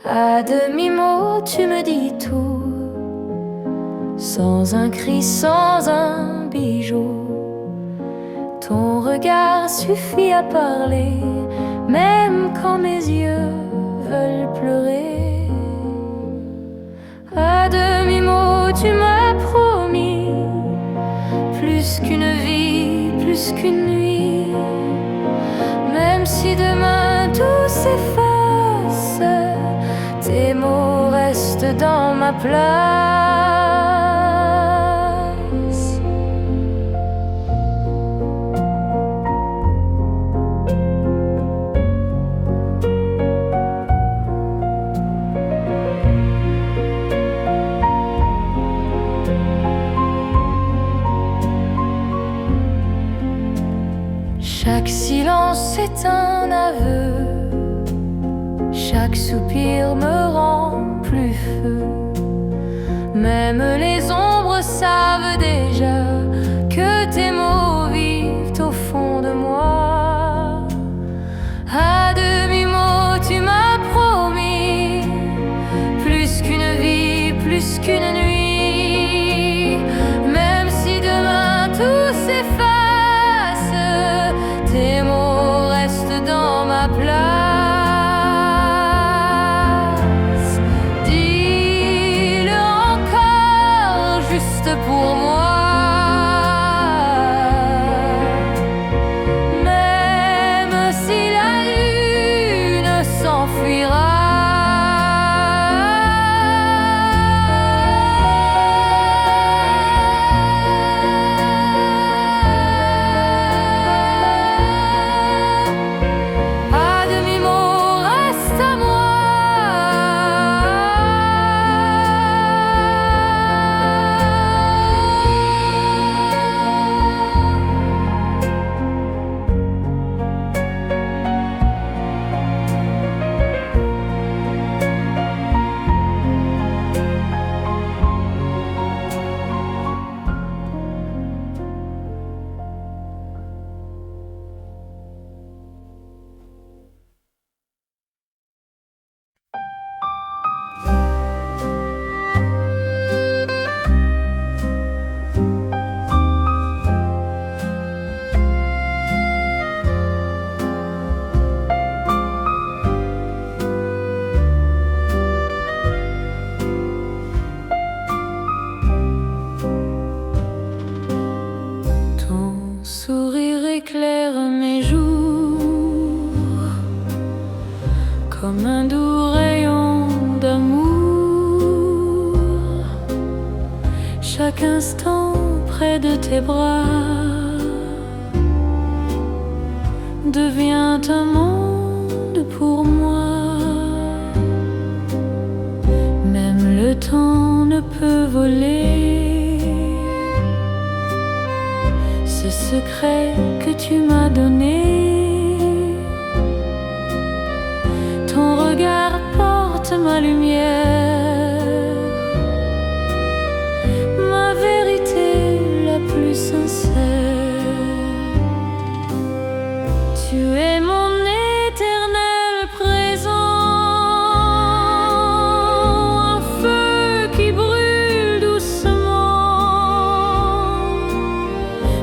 À demi-mot, tu me dis tout, sans un cri, sans un bijou. Ton regard suffit à parler, même quand mes yeux veulent pleurer. À demi-mot, tu m'as promis plus qu'une vie, plus qu'une nuit. Même si demain tout s'efface, tes mots restent dans ma place. Chaque silence est un aveu, chaque soupir me rend plus feu. Même les ombres savent déjà que tes mots vivent au fond de moi. À demi-mot, tu m'as promis plus qu'une vie, plus qu'une nuit. Même si demain tout s'efface, tes mots restent dans ma place. Dis-le encore, juste pour moi. Même si la lune s'enfuira. Éclaire mes jours comme un doux rayon d'amour. Chaque instant près de tes bras devient un monde pour moi. Même le temps ne peut voler ce secret que tu m'as donné. Ton regard porte ma lumière, ma vérité la plus sincère. Tu es mon éternel présent, un feu qui brûle doucement.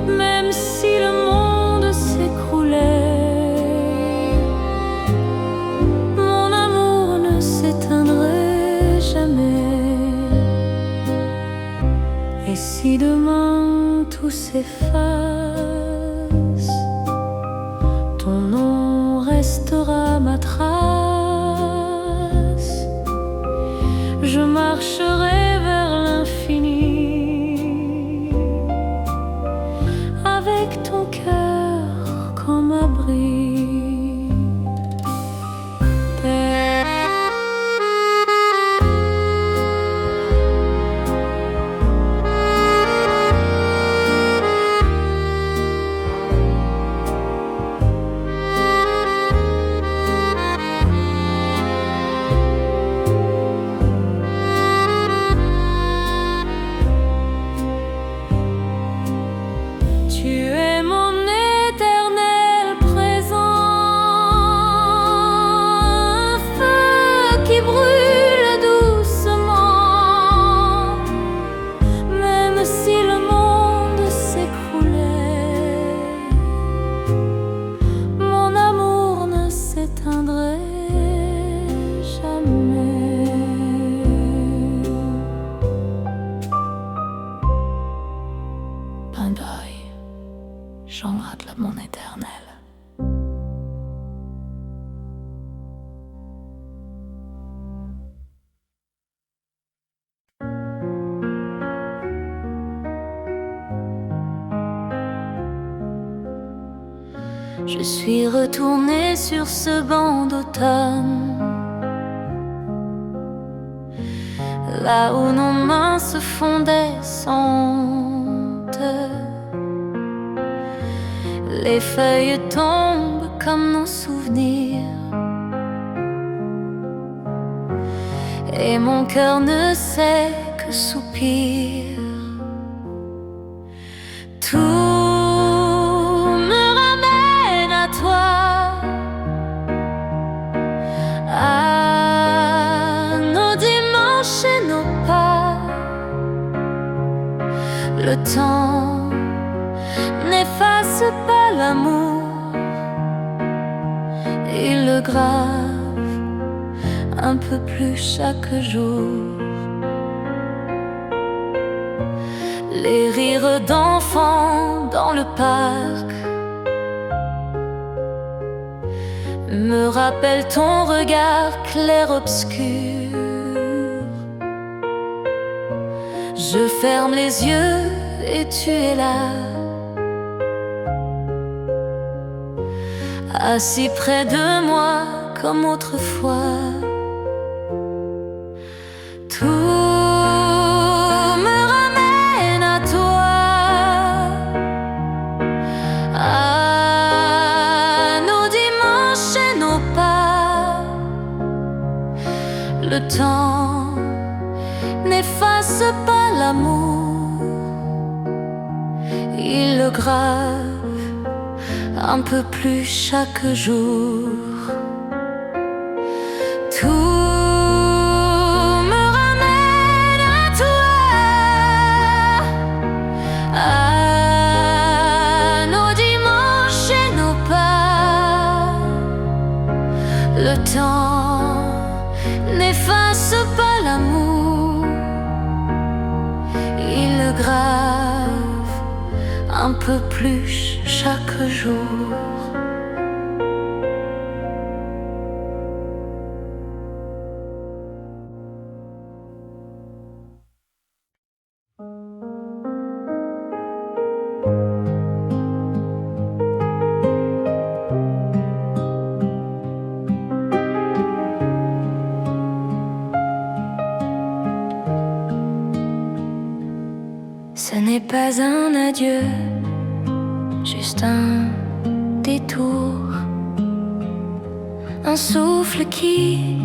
Même si le monde s'écroulait, mon amour ne s'éteindrait jamais. Et si demain tout s'efface, ton nom restera ma trace. Je marcherai vers l'infini avec ton cœur comme abri. Tu es mon clin d'œil, j'en rate mon éternel. Je suis retournée sur ce banc d'automne, là où nos mains se fondaient santes. Les feuilles tombent comme nos souvenirs, et mon cœur ne sait que soupir. Tout me ramène à toi, à nos dimanches et nos pas. Le temps n'efface pas l'amour, il le grave un peu plus chaque jour. Les rires d'enfants dans le parc me rappellent ton regard clair-obscur. Je ferme les yeux et tu es là, assis près de moi comme autrefois. Tout me ramène à toi, à nos dimanches et nos pas. Le temps n'efface pas l'amour, il le grave un peu plus chaque jour. Tout me ramène à toi, à nos dimanches et nos pas. Le temps n'efface pas l'amour, il le grave un peu plus chaque jour. Ce n'est pas un adieu, juste un détour, un souffle qui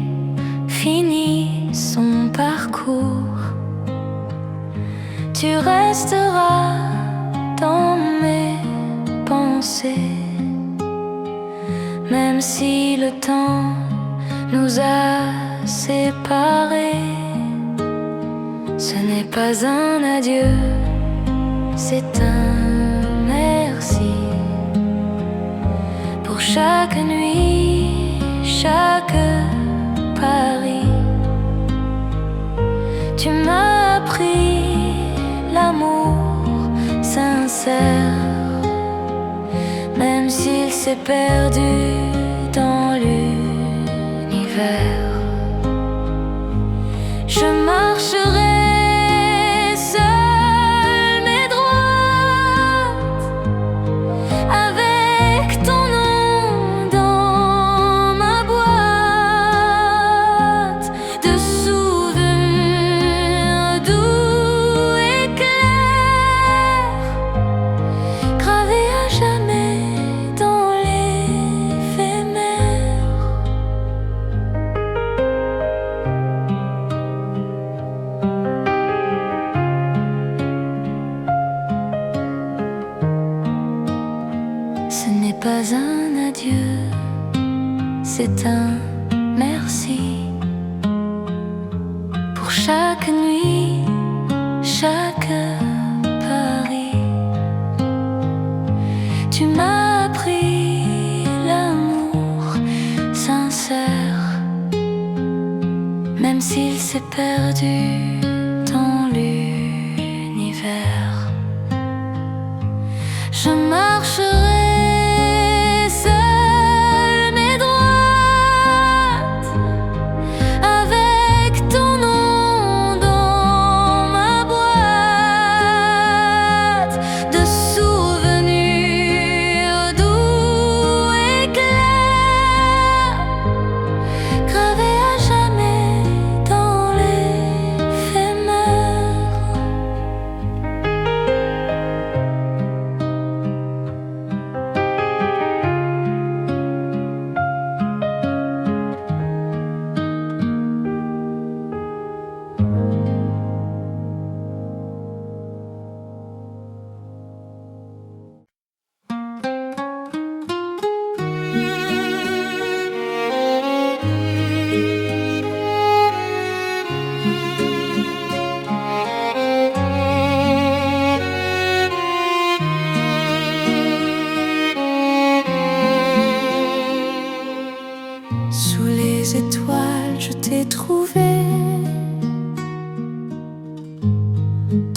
finit son parcours. Tu resteras dans mes pensées, même si le temps nous a séparés. Ce n'est pas un adieu, c'est un merci pour chaque nuit, chaque pari. Tu m'as appris l'amour sincère, même s'il s'est perdu dans l'univers. Je marcherai pas un adieu, c'est un merci pour chaque nuit, chaque pari. Tu m'as appris l'amour sincère, même s'il s'est perdu dans l'univers. je marcherai seule mais droite, avec ton nom dans ma boîte de souvenirs doux et clairs, gravés à jamais dans l'éphémère. Sous les étoiles, je t'ai trouvé.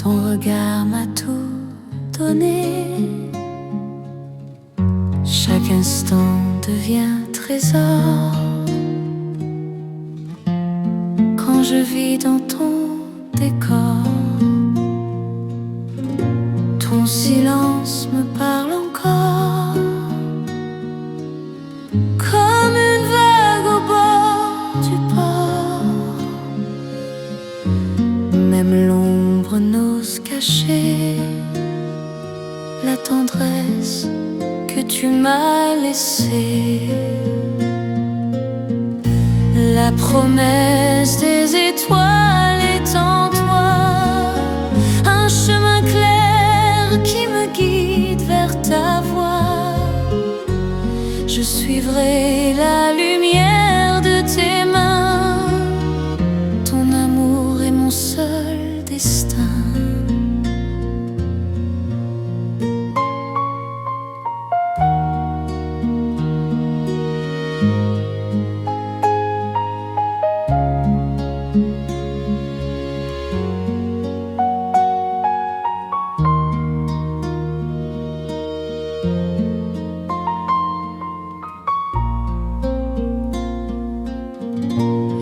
Ton regard m'a tout donné. Chaque instant devient trésor quand je vis dans ton décor. Ton silence me parle encore, comme une vague au bord du port. Même l'ombre n'ose cacher la tendresse que tu m'as laissée. La promesse des étoiles est en toi, un chemin clair qui me guide vers ta voie. Je suivrai la lumière de tes mains, ton amour est mon seul destin.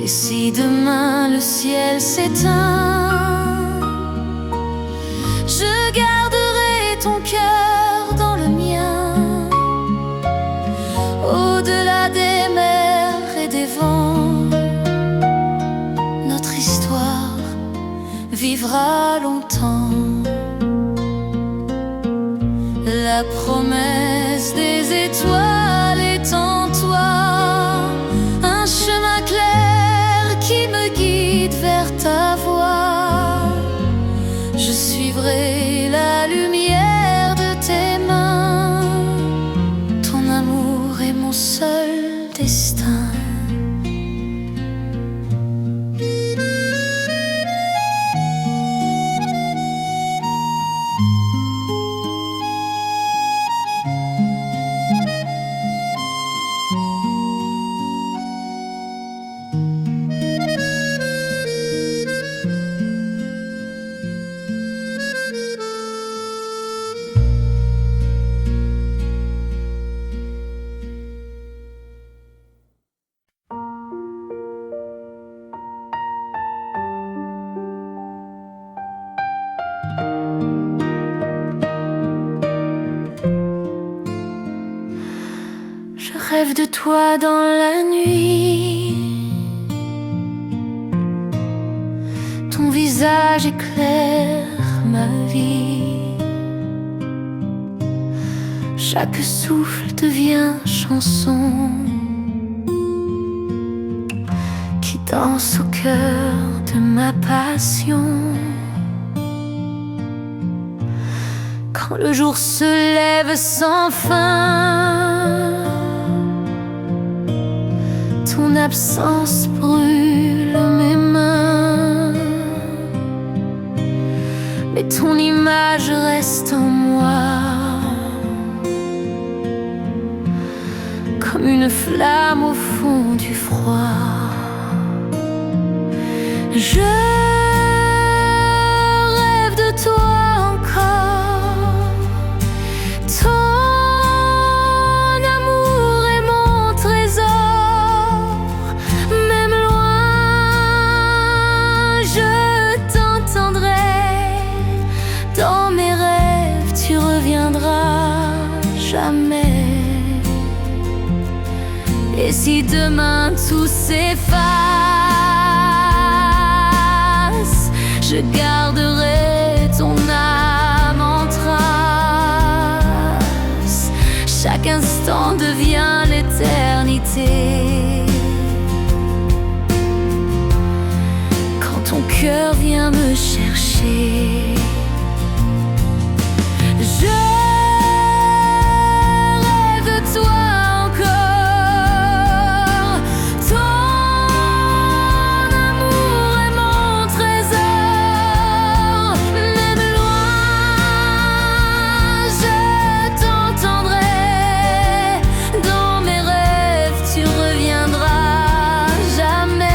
Et si demain le ciel s'éteint, je garderai ton cœur dans le mien. Au-delà des mers et des vents, notre histoire vivra longtemps. La promesse des étoiles est en toi, un chemin clair qui me guide vers ta voie. Je suivrai la lumière de tes mains, ton amour est mon seul destin. Je rêve de toi dans la nuit, ton visage éclaire ma vie. Chaque souffle devient chanson qui danse au cœur de ma passion. Quand le jour se lève sans fin, ton absence brûle mes mains, mais ton image reste en moi, comme une flamme au fond du froid. Je rêve de toi encore, jamais. Et si demain tout s'efface, je garderai ton âme en trace. Chaque instant devient l'éternité. Quand ton cœur vient me chercher, je rêve de toi encore. Ton amour est mon trésor. Même loin, je t'entendrai. Dans mes rêves, tu reviendras jamais.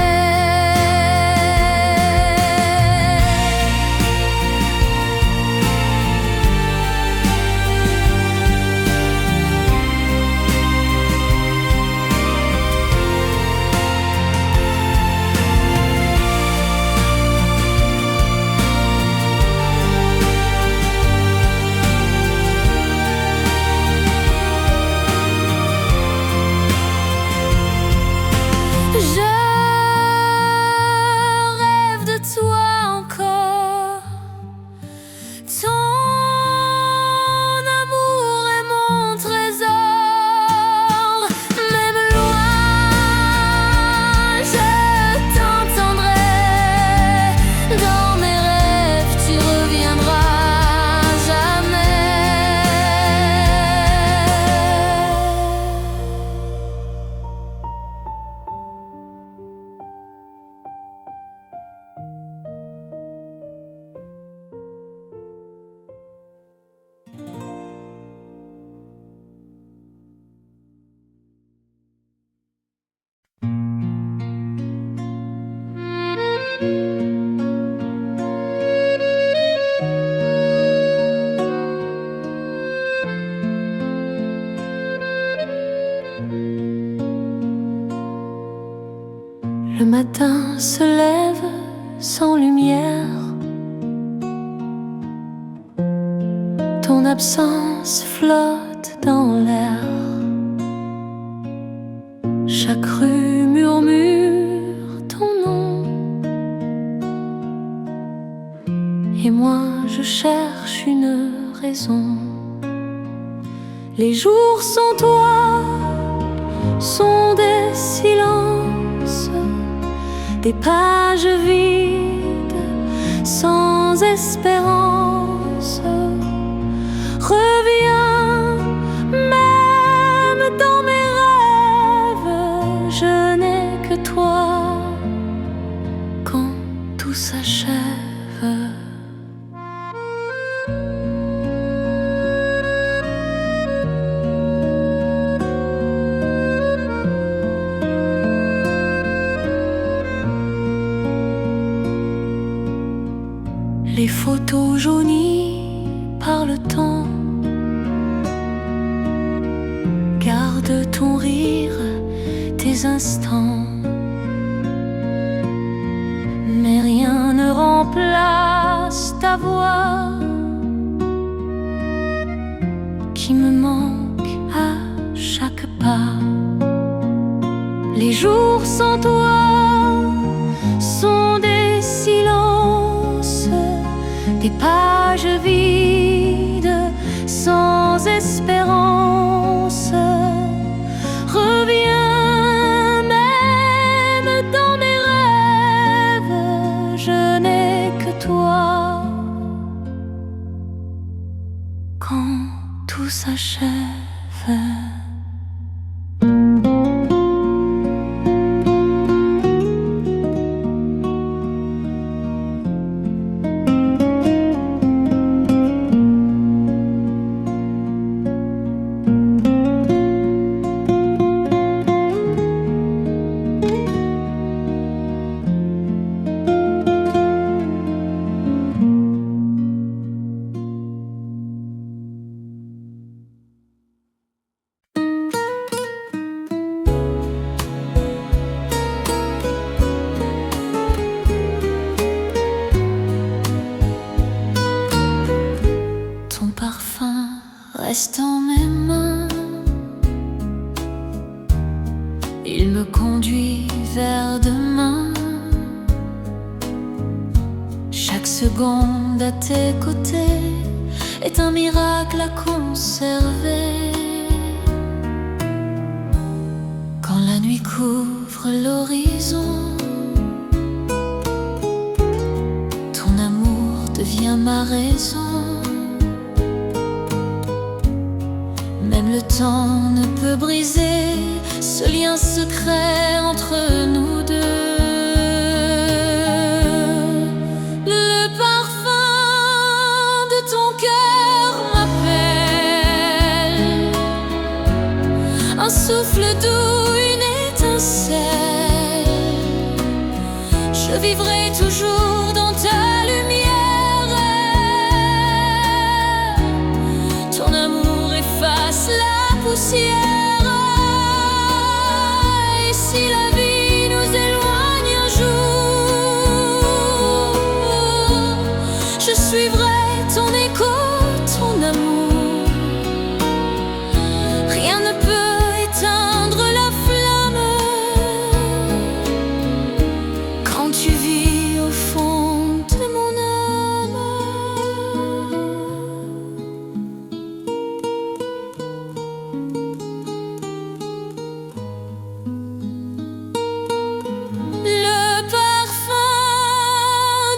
Je rêve de toi encore. Ton amour est mon trésor. Même loin, je t'entendrai. Dans mes rêves, tu reviendras jamais. Le matin se lève sans lumière. Ton absence flotte dans l'air. Chaque rue murmure ton nom. Et moi je cherche une raison. Les jours sans toi sont des silences, des pages vides sans espérance. Reviens, même dans mes rêves, je n'ai que toi quand tout s'achève. Les photos jaunies par le temps, garde ton rire, tes instants. Mais rien ne remplace ta voix qui me manque à chaque pas. Les jours sans toi sont des silences, des pages vides sans espérance. Reviens, même dans mes rêves, je n'ai que toi quand tout s'achève. reste en mes mains. Il me conduit vers demain. Chaque seconde à tes côtés est un miracle à conserver. Quand la nuit couvre l'horizon, ton amour devient ma raison. Même le temps ne peut briser ce lien secret entre nous deux. Le parfum de ton cœur m'appelle, un souffle doux, une étincelle. Je vivrai toujours dans ta lumière. Ton amour efface la poussière. Et si la vie nous éloigne un jour, je suivrai ton écho, ton amour. Rien ne peut éteindre la flamme quand tu vis au fond de mon âme. Le parfum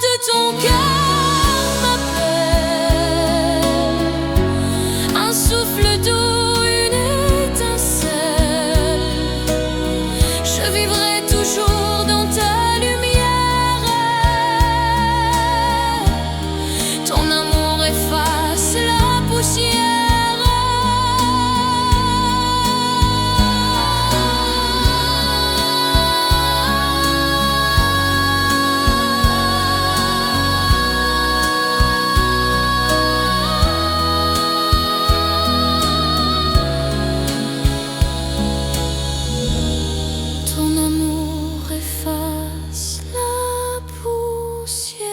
de ton cœur m'appelle, un souffle doux, une étincelle. Je vivrai toujours dans ta lumière. Ton amour efface la poussière. Ton amour efface la poussière.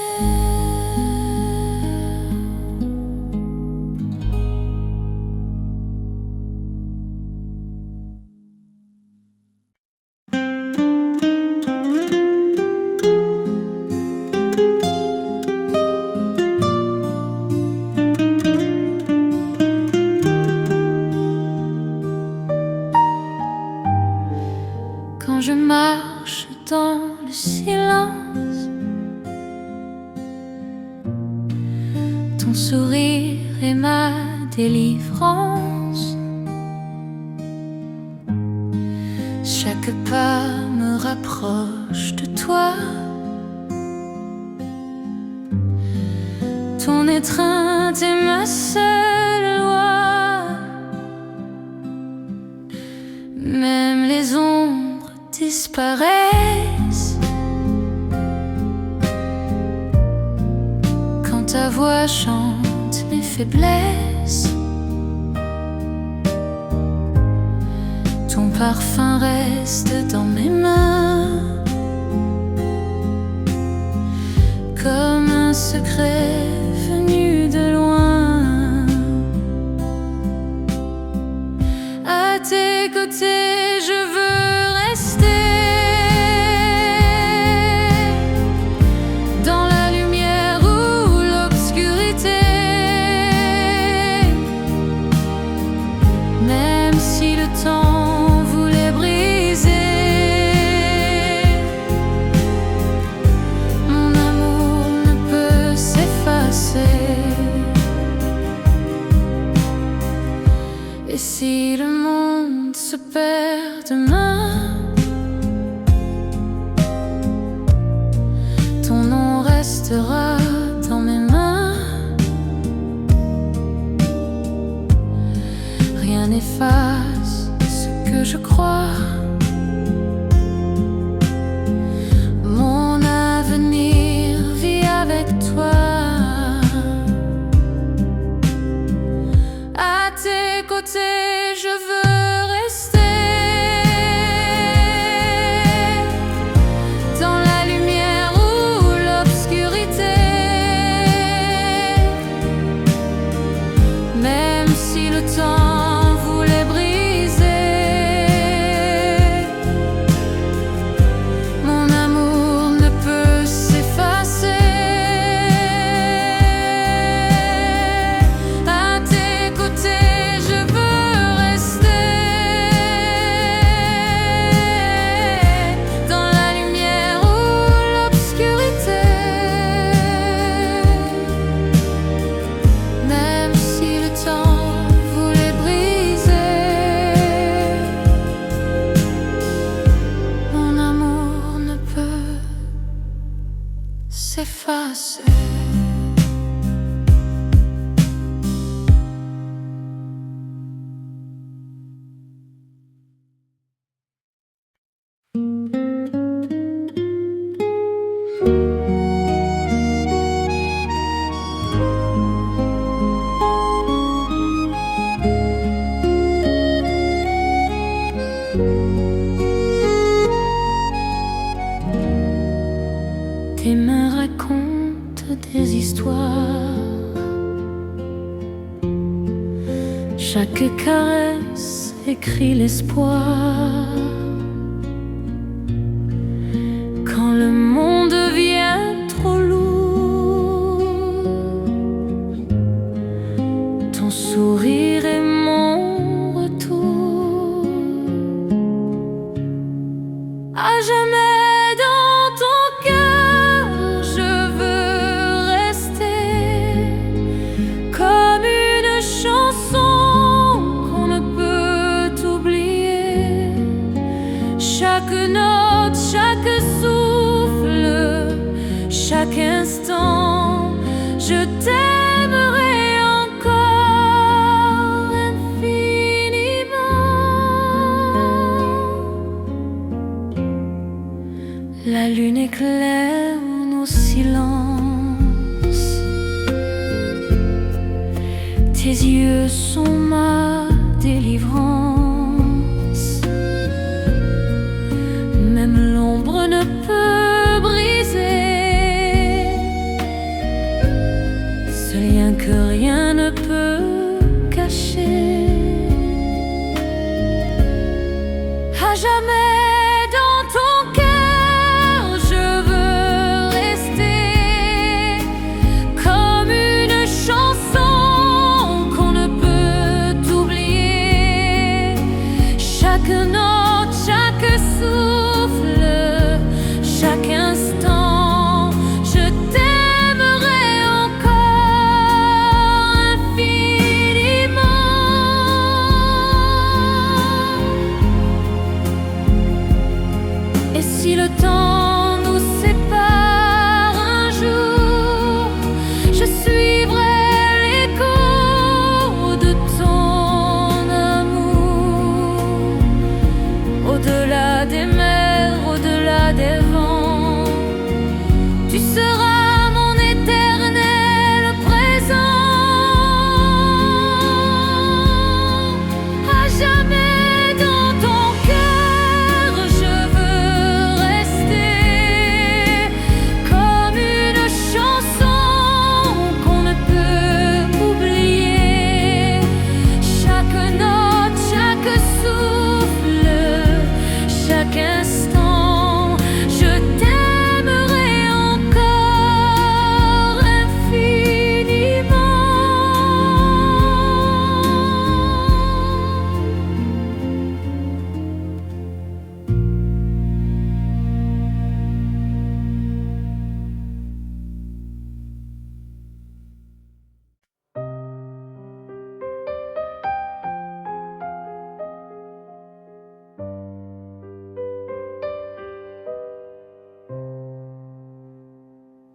Quand je marche dans le silence, ton sourire est ma délivrance. Chaque pas me rapproche de toi. Ton étreinte est ma seule loi. Même les ombres disparaissent quand ta voix chante mes faiblesses. Ton parfum reste dans mes mains comme un secret venu de loin. À tes côtés, je veux rester. Dans la lumière ou l'obscurité, même si le temps voulait briser mon amour ne peut s'effacer. Et si le monde se perd demain, ton nom restera dans mes mains. Rien n'efface ce que je crois. Mon avenir vit avec toi. À tes côtés, je veux rester. Dans la lumière ou l'obscurité, même si le temps voulait briser mon amour ne peut s'effacer. À tes côtés je veux rester, dans la lumière ou l'obscurité. Même si le temps voulait briser, mon amour ne peut s'effacer. Tes mains racontent des histoires, chaque caresse écrit l'espoir. Quand le monde devient trop lourd, ton sourire est mon retour. À jamais dans ton cœur je veux rester, comme une chanson qu'on ne peut oublier. Chaque note, chaque souffle, chaque instant, je t'aimerai encore infiniment. La lune éclaire nos silences, tes yeux sont ma délivrance. Même l'ombre ne peut briser ce lien que rien ne peut cacher. À jamais dans ton cœur je veux rester, comme une chanson qu'on ne peut oublier. Chaque note, chaque souffle, chaque instant, je t'aimerai encore infiniment. Et si le temps nous sépare un jour, je suivrai l'écho de ton amour. Au-delà des mers, au-delà des vents, tu seras mon éternel présent. À jamais dans ton cœur je veux rester, comme une chanson qu'on ne peut oublier. Chaque note, chaque souffle, chaque instant, je t'aimerai encore infiniment.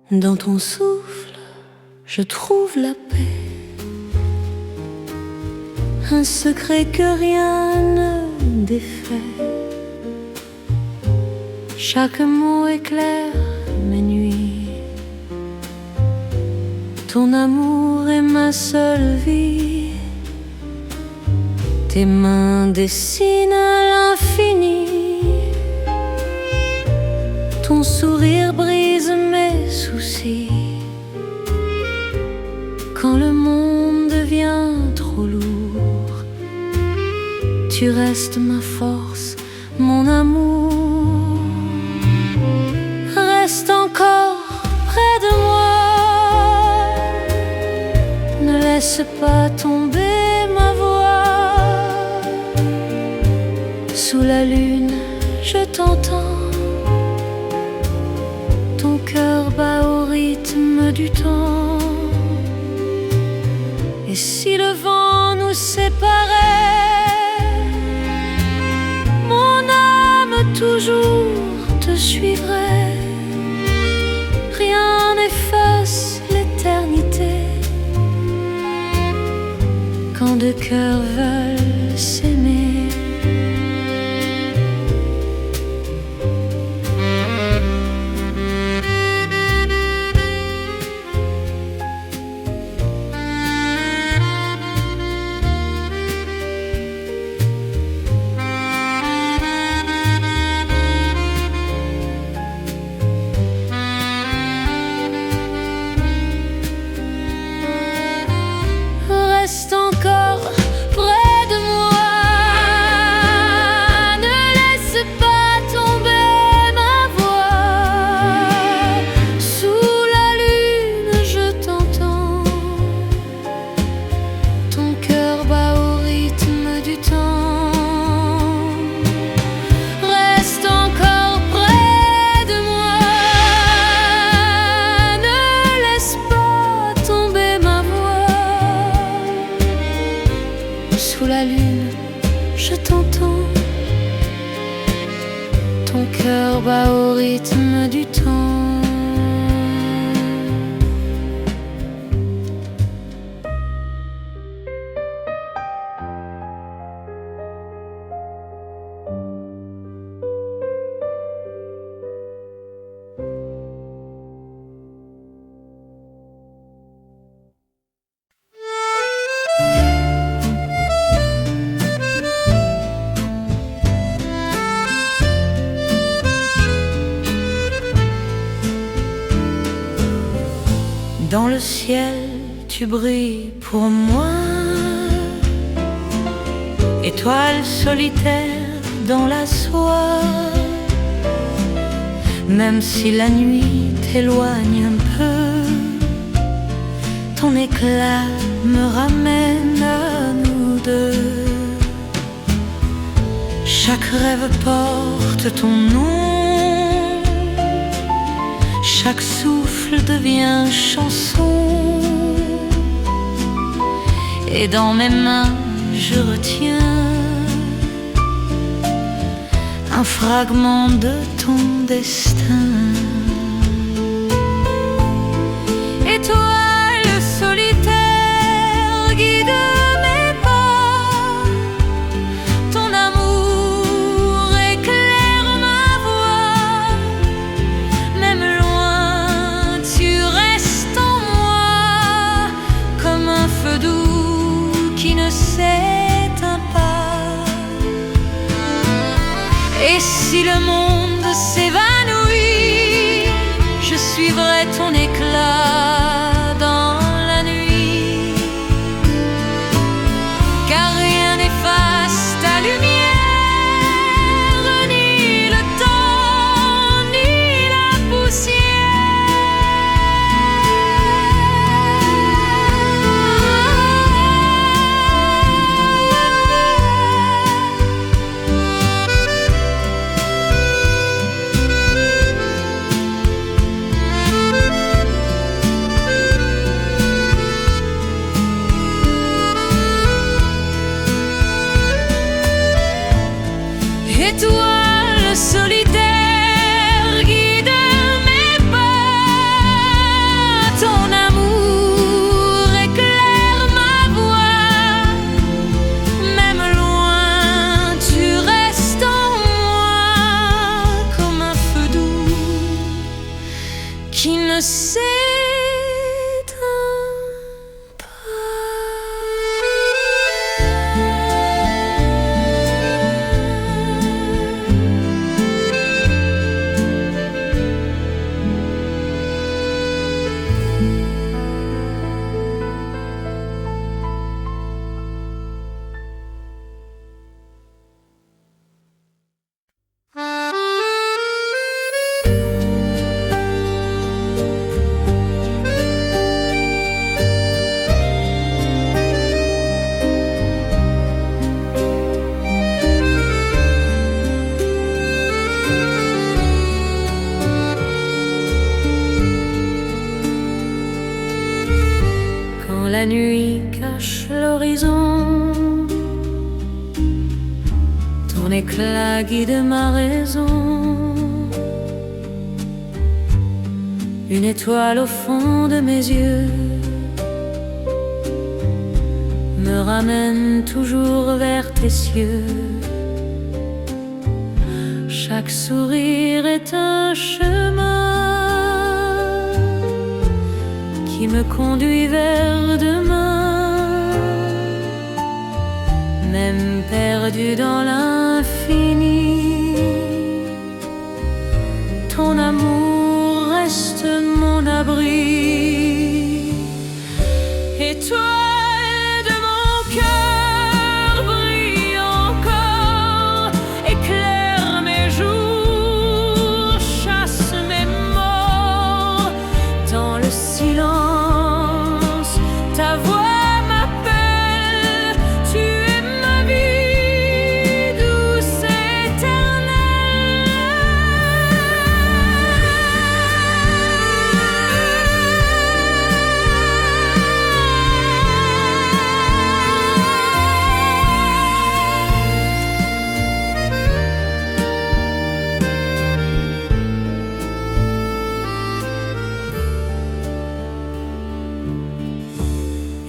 Dans ton souffle, je trouve la paix, un secret que rien ne défait. Chaque mot éclaire mes nuits, ton amour est ma seule vie. Tes mains dessinent l'infini, ton sourire brise mes soucis. Quand le monde devient trop lourd, tu restes ma force, mon amour. Reste encore près de moi, ne laisse pas tomber ma voix. Sous la lune, je t'entends, ton cœur bat au rythme du temps. Et si le vent nous séparait, mon âme toujours te suivrait. Rien n'efface l'éternité quand deux cœurs veulent s'aimer. Reste encore près de moi, ne laisse pas tomber ma voix. Sous la lune, je t'entends, ton cœur bat au rythme du temps. Reste encore près de moi, ne laisse pas tomber ma voix. Sous la lune, je t'entends, ton cœur bat au rythme du temps. Dans le ciel, tu brilles pour moi, étoile solitaire dans la soie. Même si la nuit t'éloigne un peu, ton éclat me ramène à nous deux. Chaque rêve porte ton nom, chaque souffle devient chanson. Et dans mes mains je retiens un fragment de ton destin. Étoile solitaire, guide mes pas, ton amour éclaire ma voie. Même loin, tu restes en moi, comme un feu doux qui ne s'éteint pas. Et si le monde s'évanouit, je suivrai ton éclat dans la nuit. Car rien n'efface ta lumière, ni le temps, ni la poussière. éclat guide ma raison. Une étoile au fond de mes yeux me ramène toujours vers tes cieux. Chaque sourire est un chemin qui me conduit vers demain. Même perdu dans l'infini, ton amour reste mon abri. Étoile de mon cœur, brille encore, éclaire mes jours, chasse mes morts. Dans le silence, ta voix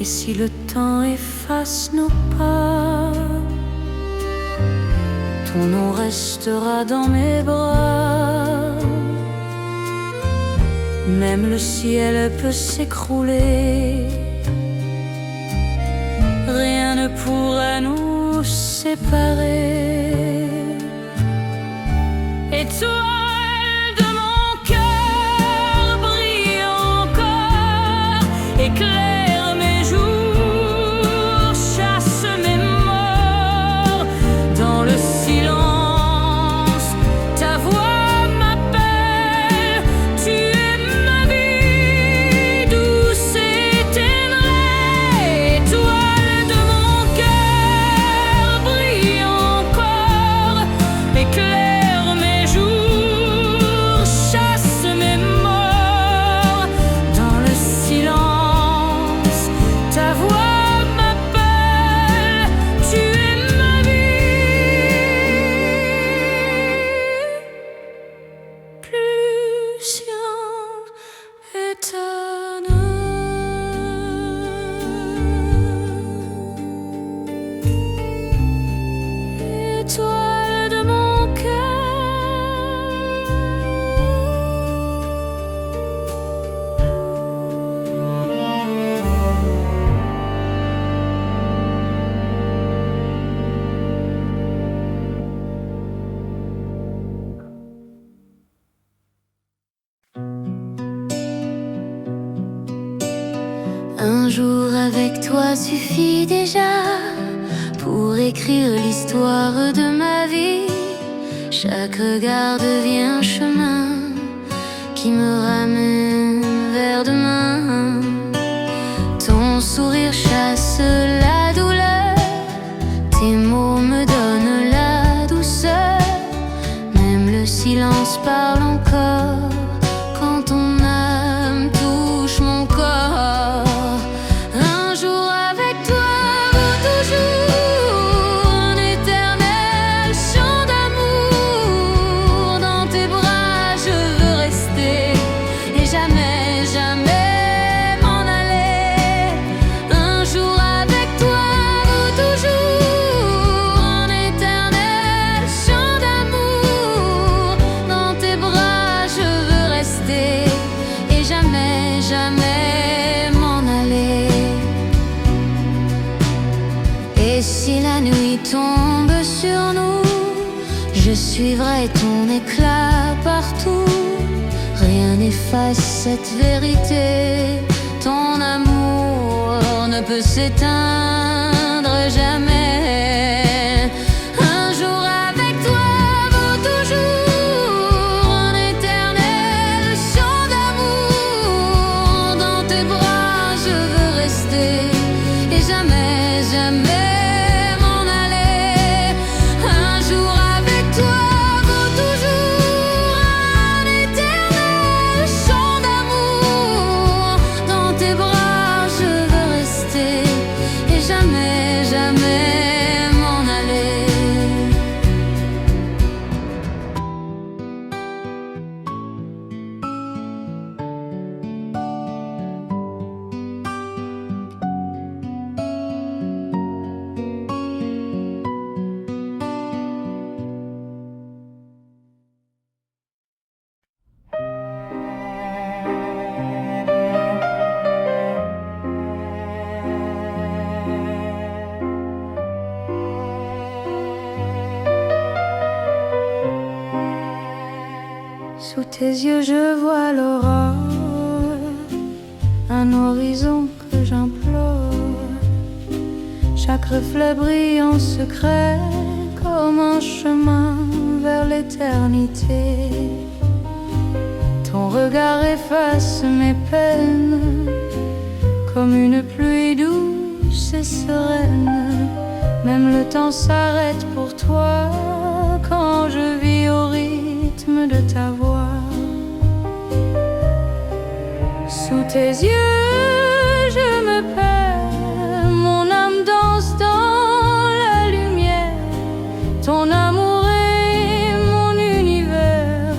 et si le temps efface nos pas, ton nom restera dans mes bras. Même le ciel peut s'écrouler, rien ne pourra nous séparer. Et toi, éclaire mes jours, chasse mes morts. Dans le silence, ta voix m'appelle. Tu es ma vie, douce éternelle. Étoile de mon cœur, brille encore. Éclaire mes jours, chasse mes morts. Dans le silence, ta voix m'appelle, tu es ma vie, plus science éternelle. Étoile de mon cœur. Un jour avec toi suffit déjà pour écrire l'histoire de ma vie. Chaque regard devient un chemin qui me ramène vers demain. Ton sourire chasse la douleur, tes mots me donnent la douceur. Même le silence parle encore quand ton âme touche mon corps. Un jour avec toi vaut toujours un éternel chant d'amour. Dans tes bras je veux rester et jamais, jamais m'en aller. Un jour avec toi vaut toujours un éternel chant d'amour. Dans tes bras je veux rester et jamais, jamais m'en aller. Et si la nuit tombe sur nous, je suivrai ton éclat partout. Rien n'efface cette vérité, ton amour ne peut s'éteindre jamais. Un jour avec toi vaut toujours un éternel chant d'amour. Dans tes bras je veux rester et jamais, jamais m'en aller. Un jour avec toi vaut toujours un éternel chant d'amour. Dans tes bras je veux rester et jamais, jamais Sous tes yeux je vois l'aurore, un horizon que j'implore. Chaque reflet brille en secret, comme un chemin vers l'éternité. Ton regard efface mes peines, comme une pluie douce et sereine. Même le temps s'arrête pour toi, quand je vis au rythme de ta voix. Sous tes yeux je me perds, mon âme danse dans la lumière. Ton amour est mon univers,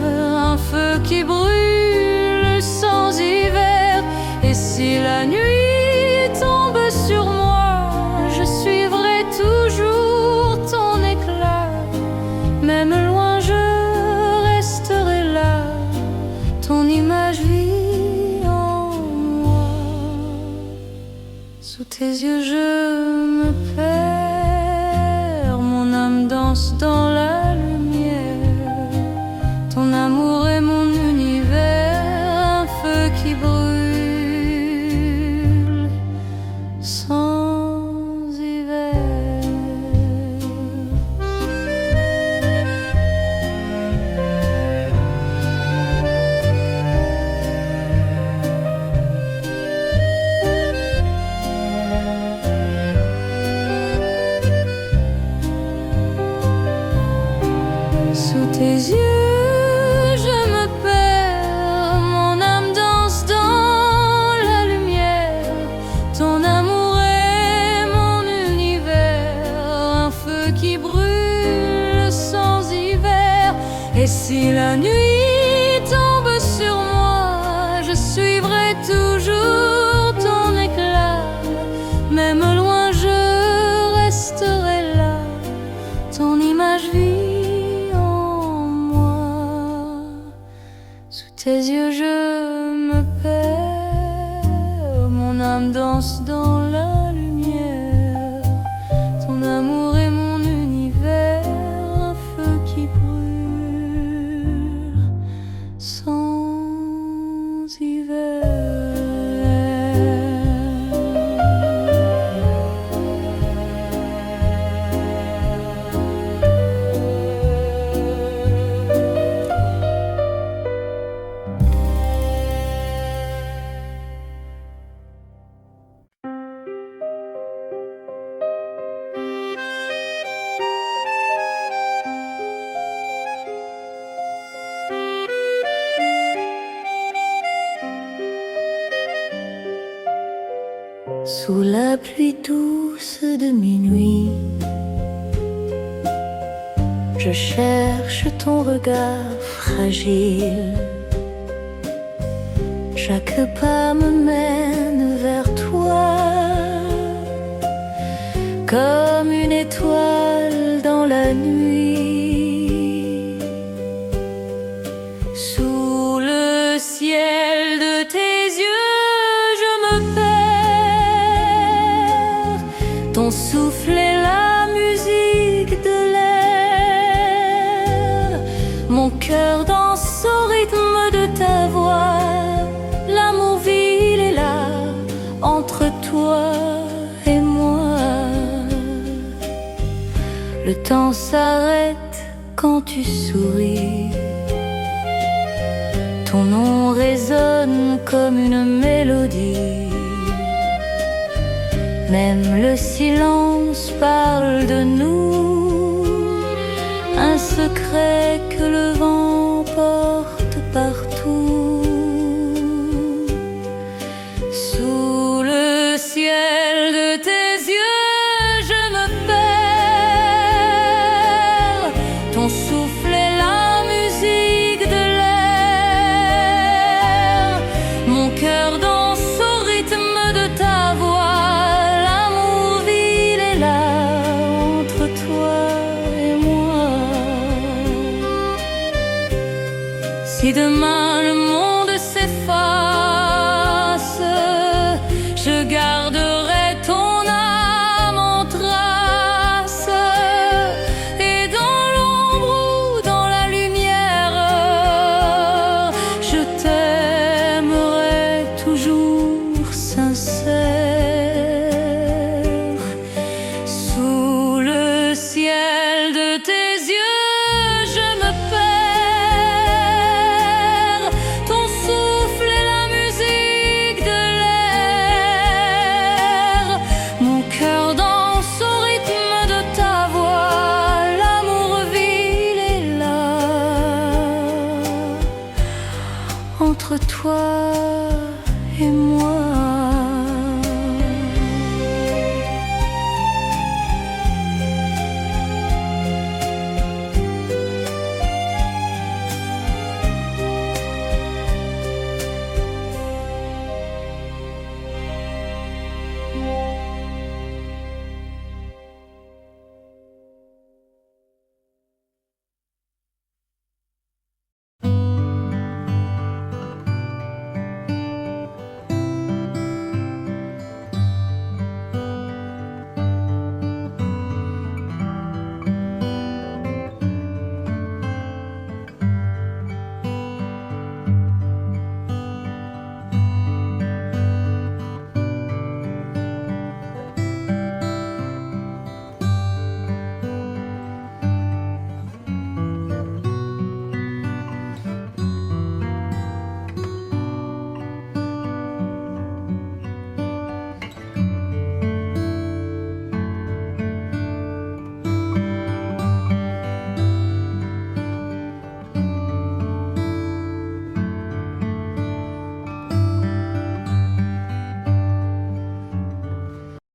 un feu qui brûle sans hiver. Et si la nuit tombe sur moi, je suivrai toujours ton éclat. Même loin je resterai là, ton image vit en moi. Sous tes yeux je me perds, mon âme danse dans la lumière. Ton amour est mon univers, un feu qui brûle sans hiver. Sous tes yeux je me perds, mon âme danse dans la lumière. Ton amour est mon univers, un feu qui brûle sans hiver. Et si la nuit tombe sur moi, je suivrai toujours ton éclat. Même loin je resterai là, ton image vit en moi. Sous tes yeux je me perds, mon âme danse dans la lumière. Ton amour est mon univers, un feu qui brûle sans hiver. Sous la pluie douce de minuit, je cherche ton regard fragile. Chaque pas me mène vers toi, comme une étoile dans la nuit. Sous le ciel de tes yeux je me perds, ton souffle est la musique de l'air. Mon cœur danse au rythme de ta voix. L'amour vit, il est là, entre toi et moi. Le temps s'arrête quand tu souris. Ton nom résonne comme une mélodie. Même le silence parle de nous, un secret que le vent porte partout. Sous le ciel de tes yeux je me perds, ton souffle est la musique de l'air. Mon cœur danse au rythme de ta voix. L'amour vit, il est là, entre toi et moi. Si demain